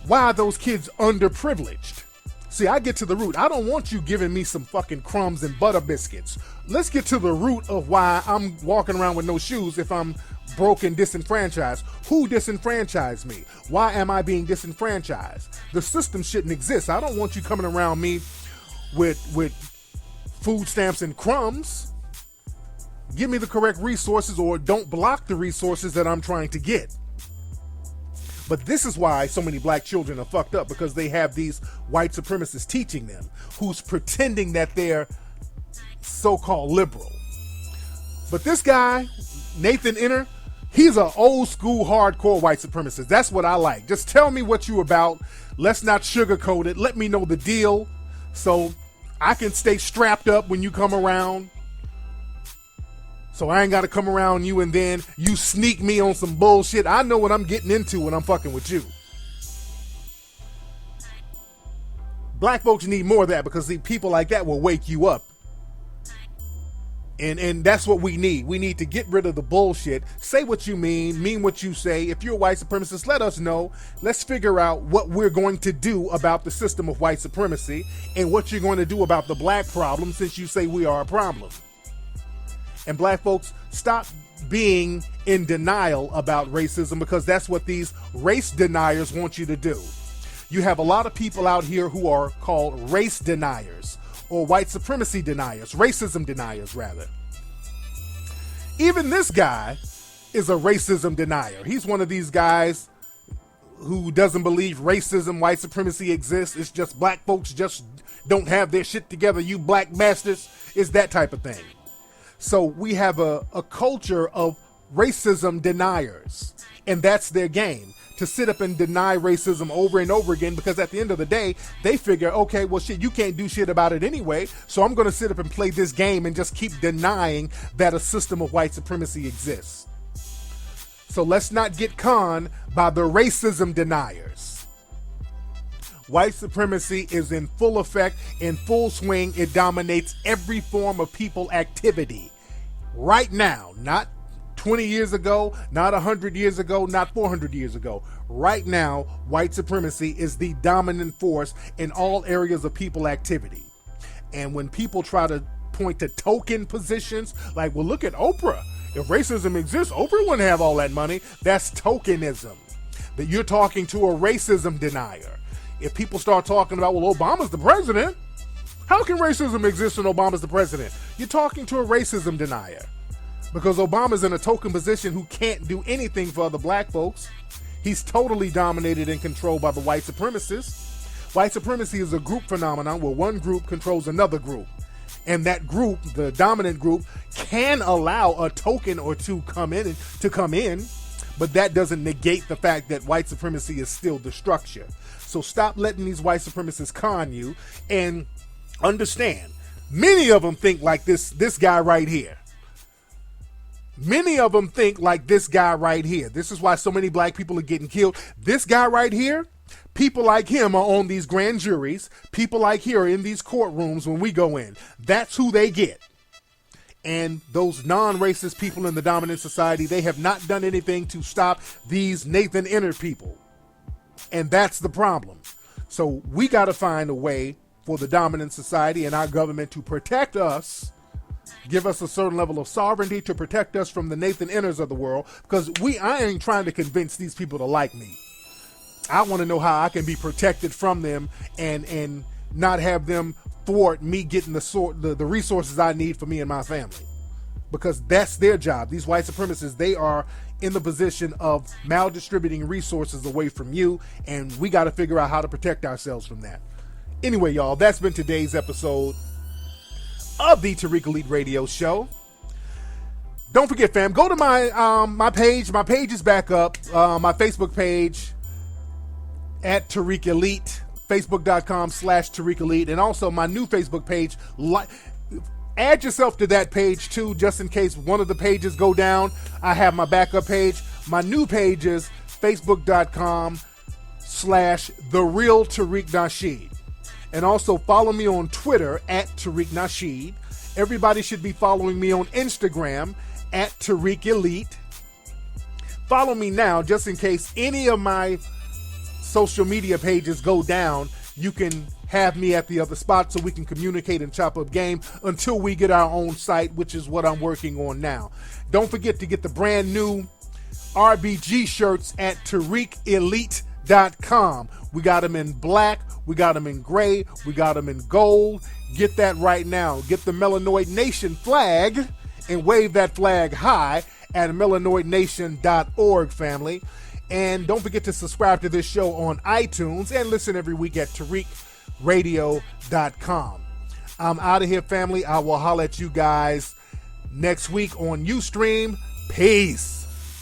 why are those kids underprivileged? See, I get to the root. I don't want you giving me some fucking crumbs and butter biscuits. Let's get to the root of why I'm walking around with no shoes if I'm broke and disenfranchised. Who disenfranchised me? Why am I being disenfranchised? The system shouldn't exist. I don't want you coming around me with food stamps and crumbs. Give me the correct resources or don't block the resources that I'm trying to get. But this is why so many black children are fucked up, because they have these white supremacists teaching them, who's pretending that they're so-called liberal. But this guy, Nathan Ener, he's an old school hardcore white supremacist. That's what I like. Just tell me what you about. Let's not sugarcoat it. Let me know the deal so I can stay strapped up when you come around. So I ain't got to come around you and then you sneak me on some bullshit. I know what I'm getting into when I'm fucking with you. Black folks need more of that, because see, people like that will wake you up. And that's what we need. We need to get rid of the bullshit. Say what you mean what you say. If you're a white supremacist, let us know. Let's figure out what we're going to do about the system of white supremacy and what you're going to do about the black problem, since you say we are a problem. And black folks, stop being in denial about racism, because that's what these race deniers want you to do. You have a lot of people out here who are called race deniers or white supremacy deniers, racism deniers rather. Even this guy is a racism denier. He's one of these guys who doesn't believe racism, white supremacy exists. It's just black folks just don't have their shit together. You black bastards. It's that type of thing. So we have a culture of racism deniers, and that's their game, to sit up and deny racism over and over again, because at the end of the day, they figure, okay, well, shit, you can't do shit about it anyway, so I'm going to sit up and play this game and just keep denying that a system of white supremacy exists. So let's not get conned by the racism deniers. White supremacy is in full effect, in full swing. It dominates every form of people activity right now, not 20 years ago, not 100 years ago, not 400 years ago. Right now, white supremacy is the dominant force in all areas of people activity. And when people try to point to token positions, like, well, look at Oprah. If racism exists, Oprah wouldn't have all that money. That's tokenism. That you're talking to a racism denier. If people start talking about, well, Obama's the president, how can racism exist when Obama's the president? You're talking to a racism denier, because Obama's in a token position who can't do anything for other black folks. He's totally dominated and controlled by the white supremacists. White supremacy is a group phenomenon where one group controls another group. And that group, the dominant group, can allow a token or two come in, but that doesn't negate the fact that white supremacy is still the structure. So stop letting these white supremacists con you. And understand, many of them think like this guy right here. Many of them think like this guy right here. This is why so many black people are getting killed. This guy right here, people like him are on these grand juries. People like here are in these courtrooms when we go in. That's who they get. And those non-racist people in the dominant society, they have not done anything to stop these Nathan Ener people. And that's the problem. So we got to find a way for the dominant society and our government to protect us, give us a certain level of sovereignty to protect us from the Nathan Eners of the world, because I ain't trying to convince these people to like me. I want to know how I can be protected from them and not have them thwart me getting the resources I need for me and my family, because that's their job. These white supremacists, they are in the position of maldistributing resources away from you, and we got to figure out how to protect ourselves from that. Anyway, y'all, that's been today's episode of the Tariq Elite Radio Show. Don't forget, fam, go to my my page. My page is back up. My Facebook page at Tariq Elite, facebook.com/Tariq Elite, and also my new Facebook page. Add yourself to that page too, just in case one of the pages go down. I have my backup page. My new page is facebook.com/TheRealTariq Nasheed. And also follow me on Twitter at Tariq Nasheed. Everybody should be following me on Instagram at Tariq Elite. Follow me now, just in case any of my social media pages go down. You can have me at the other spot so we can communicate and chop up game until we get our own site, which is what I'm working on now. Don't forget to get the brand new RBG shirts at TariqElite.com. We got them in black, we got them in gray, we got them in gold. Get that right now. Get the Melanoid Nation flag and wave that flag high at melanoidnation.org, family. And don't forget to subscribe to this show on iTunes and listen every week at TariqRadio.com. I'm out of here, family. I will holler at you guys next week on Ustream. Peace.